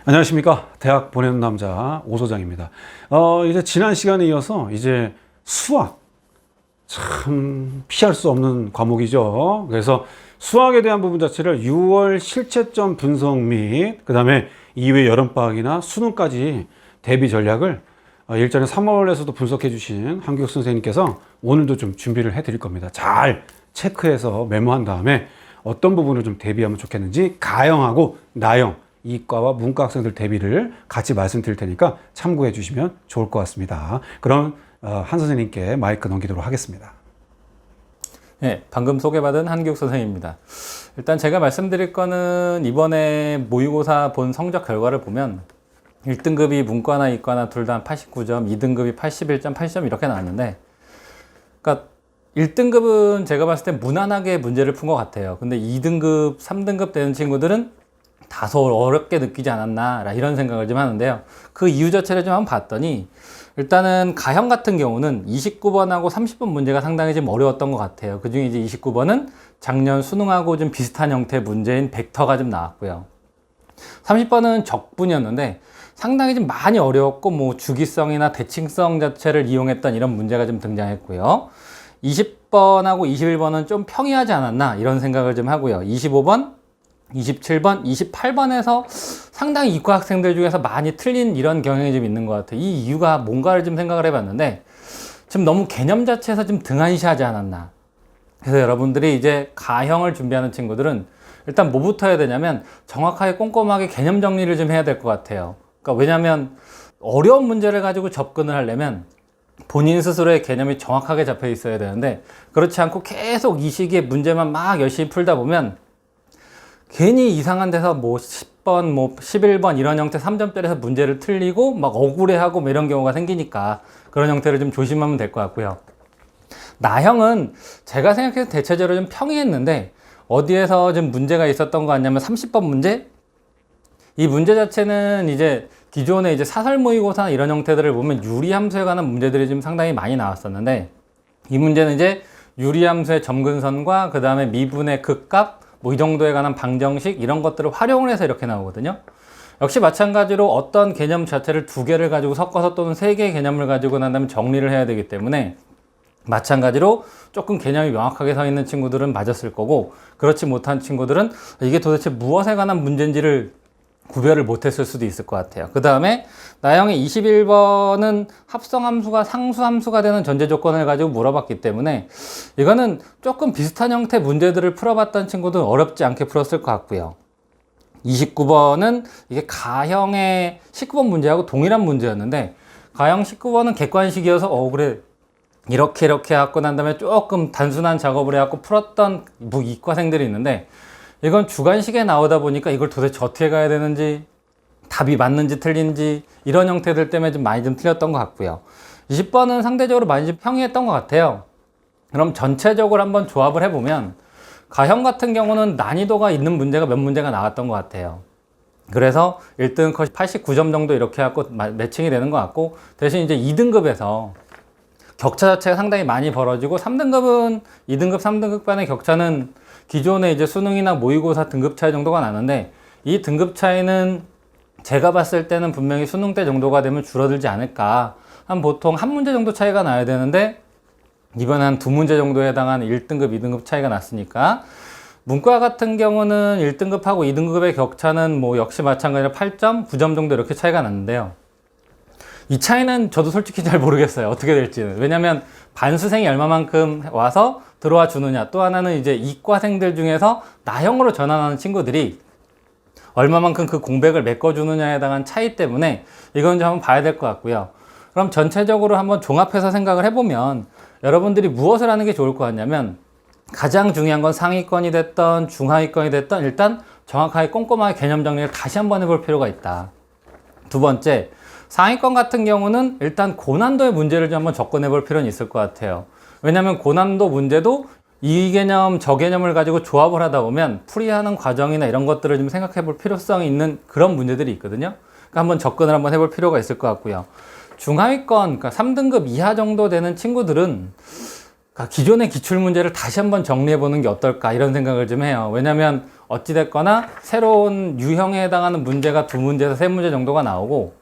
안녕하십니까. 대학 보내는 남자 오소장입니다. 이제 지난 시간에 이어서 이제 수학. 참 피할 수 없는 과목이죠. 그래서 수학에 대한 부분 자체를 6월 실채점 분석 및 그 다음에 이후에 여름방학이나 수능까지 대비 전략을 일전에 3월에서도 분석해 주신 한교육 선생님께서 오늘도 좀 준비를 해 드릴 겁니다. 잘 체크해서 메모한 다음에 어떤 부분을 좀 대비하면 좋겠는지 가형하고 나형 이과와 문과 학생들 대비를 같이 말씀드릴 테니까 참고해 주시면 좋을 것 같습니다. 그럼 한 선생님께 마이크 넘기도록 하겠습니다. 네, 방금 소개받은 한교육 선생님입니다. 일단 제가 말씀드릴 거는 이번에 모의고사 본 성적 결과를 보면 1등급이 문과나 이과나 둘 다 89점, 2등급이 81점, 80점 이렇게 나왔는데, 그러니까 1등급은 제가 봤을 때 무난하게 문제를 푼 것 같아요. 근데 2등급, 3등급 되는 친구들은 다소 어렵게 느끼지 않았나 이런 생각을 좀 하는데요. 그 이유 자체를 좀 한번 봤더니 일단은 가형 같은 경우는 29번하고 30번 문제가 상당히 좀 어려웠던 것 같아요. 그 중에 이제 29번은 작년 수능하고 좀 비슷한 형태 문제인 벡터가 좀 나왔고요. 30번은 적분이었는데 상당히 좀 많이 어려웠고 뭐 주기성이나 대칭성 자체를 이용했던 이런 문제가 좀 등장했고요. 20번하고 21번은 좀 평이하지 않았나 이런 생각을 좀 하고요. 25번, 27번, 28번에서 상당히 이과 학생들 중에서 많이 틀린 이런 경향이 좀 있는 것 같아요. 이 이유가 뭔가를 좀 생각을 해봤는데 지금 너무 개념 자체에서 좀 등한시하지 않았나. 그래서 여러분들이 이제 가형을 준비하는 친구들은 일단 뭐부터 해야 되냐면 정확하게 꼼꼼하게 개념 정리를 좀 해야 될 것 같아요. 그러니까 왜냐하면 어려운 문제를 가지고 접근을 하려면 본인 스스로의 개념이 정확하게 잡혀 있어야 되는데 그렇지 않고 계속 이 시기에 문제만 막 열심히 풀다 보면 괜히 이상한 데서 뭐 10번, 뭐 11번 이런 형태 3점짜리에서 문제를 틀리고 막 억울해하고 뭐 이런 경우가 생기니까 그런 형태를 좀 조심하면 될 것 같고요. 나형은 제가 생각해서 대체적으로 좀 평이했는데 어디에서 좀 문제가 있었던 거 같냐면 30번 문제? 이 문제 자체는 이제 기존에 이제 사설 모의고사 이런 형태들을 보면 유리함수에 관한 문제들이 좀 상당히 많이 나왔었는데 이 문제는 이제 유리함수의 점근선과 그 다음에 미분의 극값 뭐 이 정도에 관한 방정식 이런 것들을 활용을 해서 이렇게 나오거든요. 역시 마찬가지로 어떤 개념 자체를 두 개를 가지고 섞어서 또는 세 개의 개념을 가지고 난 다음에 정리를 해야 되기 때문에 마찬가지로 조금 개념이 명확하게 서 있는 친구들은 맞았을 거고 그렇지 못한 친구들은 이게 도대체 무엇에 관한 문제인지를 구별을 못했을 수도 있을 것 같아요. 그 다음에 나형의 21번은 합성함수가 상수함수가 되는 전제 조건을 가지고 물어봤기 때문에 이거는 조금 비슷한 형태 문제들을 풀어봤던 친구들은 어렵지 않게 풀었을 것 같고요. 29번은 이게 가형의 19번 문제하고 동일한 문제였는데 가형 19번은 객관식이어서 그래 이렇게 해갖고 난 다음에 조금 단순한 작업을 해갖고 풀었던 이과생들이 있는데 이건 주관식에 나오다 보니까 이걸 도대체 어떻게 가야 되는지 답이 맞는지 틀린지 이런 형태들 때문에 좀 많이 좀 틀렸던 것 같고요. 20번은 상대적으로 많이 좀 평이했던 것 같아요. 그럼 전체적으로 한번 조합을 해보면 가형 같은 경우는 난이도가 있는 문제가 몇 문제가 나왔던 것 같아요. 그래서 1등급 컷이 89점 정도 이렇게 해갖고 매칭이 되는 것 같고 대신 이제 2등급에서 격차 자체가 상당히 많이 벌어지고 3등급은 2등급, 3등급 간의 격차는 기존에 이제 수능이나 모의고사 등급 차이 정도가 나는데 이 등급 차이는 제가 봤을 때는 분명히 수능 때 정도가 되면 줄어들지 않을까. 보통 한 문제 정도 차이가 나야 되는데 이번에 한 두 문제 정도에 해당하는 1등급, 2등급 차이가 났으니까 문과 같은 경우는 1등급하고 2등급의 격차는 뭐 역시 마찬가지로 8점, 9점 정도 이렇게 차이가 났는데요. 이 차이는 저도 솔직히 잘 모르겠어요. 어떻게 될지는. 왜냐면 반수생이 얼마만큼 와서 들어와 주느냐. 또 하나는 이제 이과생들 중에서 나형으로 전환하는 친구들이 얼마만큼 그 공백을 메꿔주느냐에 해당한 차이 때문에 이건 좀 한번 봐야 될 것 같고요. 그럼 전체적으로 한번 종합해서 생각을 해보면 여러분들이 무엇을 하는 게 좋을 것 같냐면 가장 중요한 건 상위권이 됐던 중하위권이 됐던 일단 정확하게 꼼꼼하게 개념 정리를 다시 한번 해볼 필요가 있다. 두 번째, 상위권 같은 경우는 일단 고난도의 문제를 좀 한번 접근해 볼 필요는 있을 것 같아요. 왜냐하면 고난도 문제도 이 개념, 저 개념을 가지고 조합을 하다 보면 풀이하는 과정이나 이런 것들을 좀 생각해 볼 필요성이 있는 그런 문제들이 있거든요. 그러니까 한번 접근을 한번 해볼 필요가 있을 것 같고요. 중하위권, 그러니까 3등급 이하 정도 되는 친구들은 기존의 기출 문제를 다시 한번 정리해 보는 게 어떨까 이런 생각을 좀 해요. 왜냐하면 어찌됐거나 새로운 유형에 해당하는 문제가 2문제에서 3문제 정도가 나오고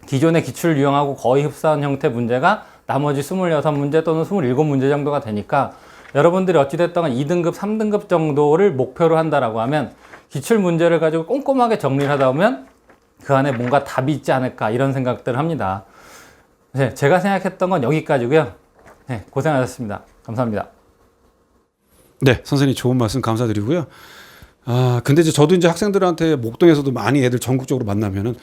기존의 기출 유형하고 거의 흡사한 형태 문제가 나머지 26문제 또는 27문제 정도가 되니까 여러분들이 어찌됐든 2등급, 3등급 정도를 목표로 한다라고 하면 기출 문제를 가지고 꼼꼼하게 정리를 하다 보면 그 안에 뭔가 답이 있지 않을까 이런 생각들을 합니다. 네, 제가 생각했던 건 여기까지고요. 네, 고생하셨습니다. 감사합니다. 네, 선생님 좋은 말씀 감사드리고요. 근데 저도 이제 학생들한테 목동에서도 많이 애들 전국적으로 만나면은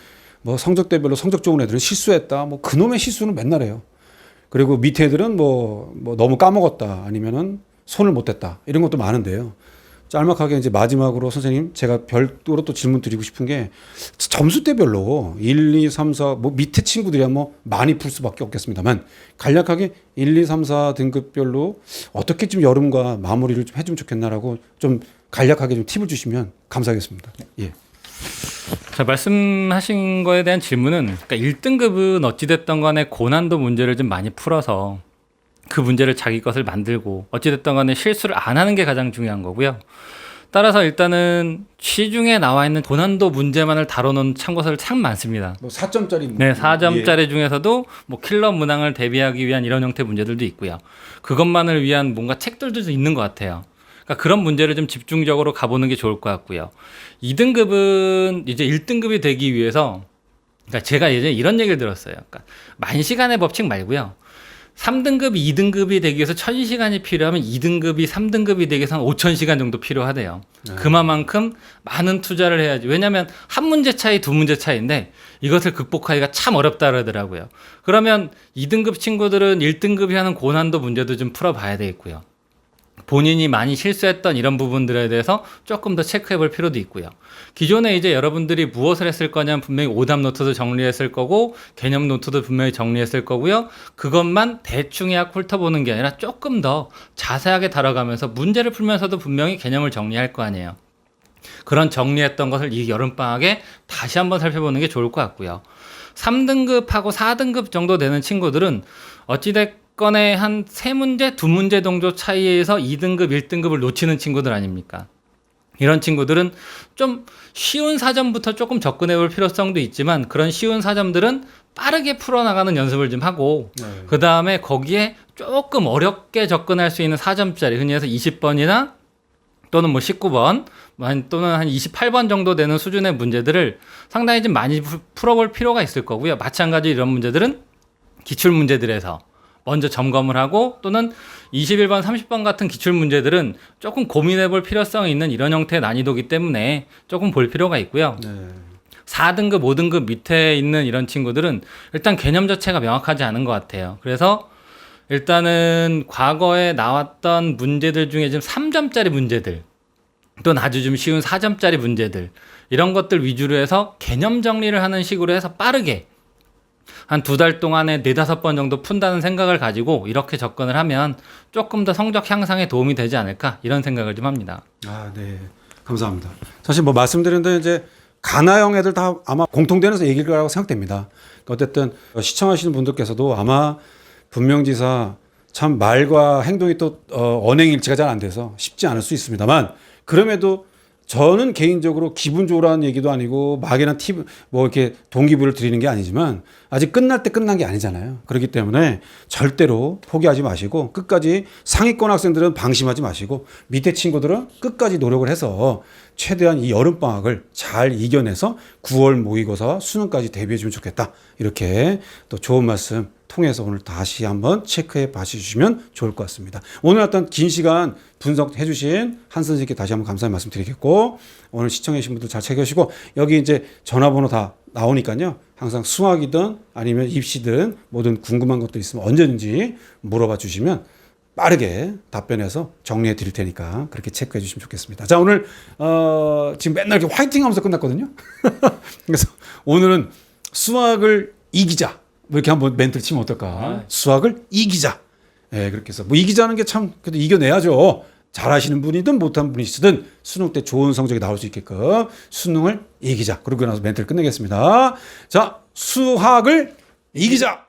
뭐 성적대별로 성적 좋은 애들은 실수했다. 뭐 그놈의 실수는 맨날 해요. 그리고 밑에 애들은 뭐 너무 까먹었다. 아니면은 손을 못 댔다. 이런 것도 많은데요. 짤막하게 이제 마지막으로 선생님 제가 별도로 또 질문 드리고 싶은 게 점수대별로 1, 2, 3, 4 뭐 밑에 친구들이야 뭐 많이 풀 수밖에 없겠습니다만 간략하게 1, 2, 3, 4 등급별로 어떻게 좀 여름과 마무리를 좀 해주면 좋겠나라고 좀 간략하게 좀 팁을 주시면 감사하겠습니다. 예. 자, 말씀하신 거에 대한 질문은 그러니까 1등급은 어찌됐든 간에 고난도 문제를 좀 많이 풀어서 그 문제를 자기 것을 만들고 어찌됐든 간에 실수를 안 하는 게 가장 중요한 거고요. 따라서 일단은 시중에 나와 있는 고난도 문제만을 다뤄놓은 참고서를 참 많습니다. 뭐 4점짜리 네, 4점짜리 중에서도 뭐 킬러 문항을 대비하기 위한 이런 형태 문제들도 있고요. 그것만을 위한 뭔가 책들도 좀 있는 것 같아요. 그러니까 그런 문제를 좀 집중적으로 가보는 게 좋을 것 같고요. 2등급은 이제 1등급이 되기 위해서 그러니까 제가 예전에 이런 얘기를 들었어요. 그러니까 만시간의 법칙 말고요. 3등급이 2등급이 되기 위해서 1000시간이 필요하면 2등급이 3등급이 되기 위해서 한 5000시간 정도 필요하대요. 그만큼 많은 투자를 해야지. 왜냐하면 한 문제 차이, 2문제 차이인데 이것을 극복하기가 참 어렵다 그러더라고요. 그러면 2등급 친구들은 1등급이 하는 고난도 문제도 좀 풀어봐야 되겠고요. 본인이 많이 실수했던 이런 부분들에 대해서 조금 더 체크해 볼 필요도 있고요. 기존에 이제 여러분들이 무엇을 했을 거냐면 분명히 오답 노트도 정리했을 거고 개념 노트도 분명히 정리했을 거고요. 그것만 대충 훑어보는 게 아니라 조금 더 자세하게 다뤄가면서 문제를 풀면서도 분명히 개념을 정리할 거 아니에요. 그런 정리했던 것을 이 여름방학에 다시 한번 살펴보는 게 좋을 것 같고요. 3등급하고 4등급 정도 되는 친구들은 어찌됐건에 한 3문제, 2문제 정도 차이에서 2등급, 1등급을 놓치는 친구들 아닙니까? 이런 친구들은 좀 쉬운 사점부터 조금 접근해 볼 필요성도 있지만 그런 쉬운 사점들은 빠르게 풀어나가는 연습을 좀 하고 그 다음에 거기에 조금 어렵게 접근할 수 있는 4점짜리 흔히 해서 20번이나 또는 뭐 19번 또는 한 28번 정도 되는 수준의 문제들을 상당히 좀 많이 풀어볼 필요가 있을 거고요. 마찬가지로 이런 문제들은 기출 문제들에서 먼저 점검을 하고 또는 21번, 30번 같은 기출 문제들은 조금 고민해 볼 필요성이 있는 이런 형태의 난이도이기 때문에 조금 볼 필요가 있고요. 4등급, 5등급 밑에 있는 이런 친구들은 일단 개념 자체가 명확하지 않은 것 같아요. 그래서 일단은 과거에 나왔던 문제들 중에 좀 3점짜리 문제들 또는 아주 좀 쉬운 4점짜리 문제들 이런 것들 위주로 해서 개념 정리를 하는 식으로 해서 빠르게 한 2달 동안에 4-5번 정도 푼다는 생각을 가지고 이렇게 접근을 하면 조금 더 성적 향상에 도움이 되지 않을까 이런 생각을 좀 합니다. 네. 감사합니다. 사실 뭐 말씀드렸는데 이제 가나형 애들 다 아마 공통되는 얘기일 거라고 생각됩니다. 어쨌든 시청하시는 분들께서도 아마 분명지사 참 말과 행동이 또 언행일치가 잘 안 돼서 쉽지 않을 수 있습니다만 그럼에도 저는 개인적으로 기분 좋으라는 얘기도 아니고 막연한 팁, 뭐 이렇게 동기부여를 드리는 게 아니지만 아직 끝날 때 끝난 게 아니잖아요. 그렇기 때문에 절대로 포기하지 마시고 끝까지 상위권 학생들은 방심하지 마시고 밑에 친구들은 끝까지 노력을 해서 최대한 이 여름방학을 잘 이겨내서 9월 모의고사 수능까지 대비해주면 좋겠다. 이렇게 또 좋은 말씀 통해서 오늘 다시 한번 체크해 봐주시면 좋을 것 같습니다. 오늘 어떤 긴 시간 분석해 주신 한 선생님께 다시 한번 감사의 말씀 드리겠고 오늘 시청해 주신 분들 잘 챙겨주시고 여기 이제 전화번호 다 나오니까요. 항상 수학이든 아니면 입시든 뭐든 궁금한 것도 있으면 언제든지 물어봐 주시면 빠르게 답변해서 정리해 드릴 테니까 그렇게 체크해 주시면 좋겠습니다. 자, 오늘 지금 맨날 이렇게 화이팅 하면서 끝났거든요. 그래서 오늘은 수학을 이기자. 뭐 이렇게 한번 멘트를 치면 어떨까? 수학을 이기자. 예, 그렇게 해서 뭐 이기자는 게 참 그래도 이겨내야죠. 잘하시는 분이든 못하는 분이시든 수능 때 좋은 성적이 나올 수 있게끔 수능을 이기자. 그러고 나서 멘트를 끝내겠습니다. 자, 수학을 이기자.